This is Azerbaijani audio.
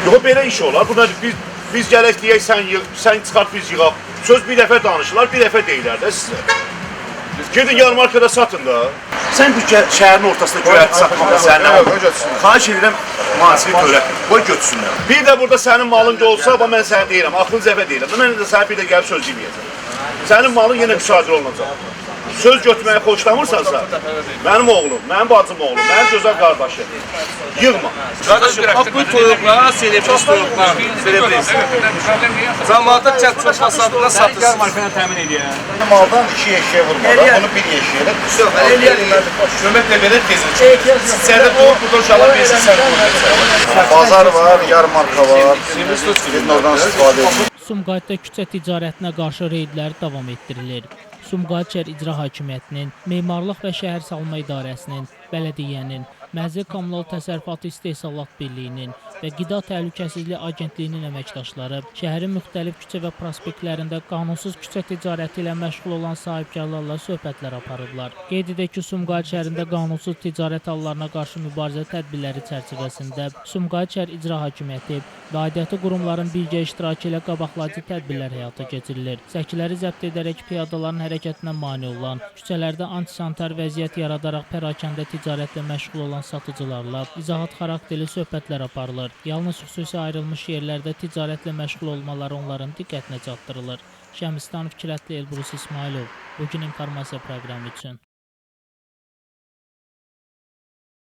Yox, belə iş olar. Bu nədir? Biz gələk deyək, sən çıxart, biz yığaq. Söz bir dəfə danışırlar, bir dəfə deyirlər də sizə. Gedin yarmarkada satın da. Sən bu şəhərin ortasında göyərti satmaqda səninlə xahiş edirəm, mühasibə törət. Qoy götürsünlər. Bir də burada sənin malın olsa, mən sənə deyirəm, axırıncı dəfə deyirəm. Mən də sənə bir də gəlib söz deməyəcəm. Sənin malın yenə müsadirə olunacaq. Söz götürməyi xoşlamırsansa, mənim oğlum, mənim bacım oğlum, mənim gözəl qardaşım, yığma. Qardaşım, bu toyuqlar, selebris toyuqlar, selebris. Zamanında kənd çox hasadına satırsınız. Yarmarkada təmin edir. Maldan 2 eşeğe vurmadan, onu 1 eşeğe Köməklə belə tezir. Sizlərdə toyuq burada uşaqlar besin Bazar var, yarmarka var, gidin oradan istifadə edin. Sumqayıtda küçə ticarətinə qarşı reydlər davam etdirilir. Sumqayıt şəhər İcra Hakimiyyətinin, Memarlıq və Şəhər Salma İdarəsinin, Bələdiyyənin, Mənzil Kommunal Təsərrüfatı İstehsalat Birliyinin və Qida Təhlükəsizliyi Agentliyinin əməkdaşları şəhərin müxtəlif küçə və prospektlərində qanunsuz küçə ticarəti ilə məşğul olan sahibkarlarla söhbətlər aparıblar. Qeyd edək ki, Sumqayıt şəhərində qanunsuz ticarət hallarına qarşı mübarizə tədbirləri çərçivəsində Sumqayıt şəhər İcra Hakimiyyəti və aidiyyatı qurumların birgə iştirakı ilə qabaqlayıcı tədbirlər həyata keçirilir. Səkiləri zəbt edərək piyadaların hərəkətinə mane olan, küçələrdə antisanitar vəziyyət yaradaraq pərakəndə ticarətlə məşğul olan satıcılarla izahat xarakterli söhbətlər aparılır. Yalnız xüsusi ayrılmış yerlərdə ticarətlə məşğul olmaları onların diqqətinə çatdırılır. Şəmistdan Fikrətli Elbrus İsmailov, bugün informasiya proqramı üçün.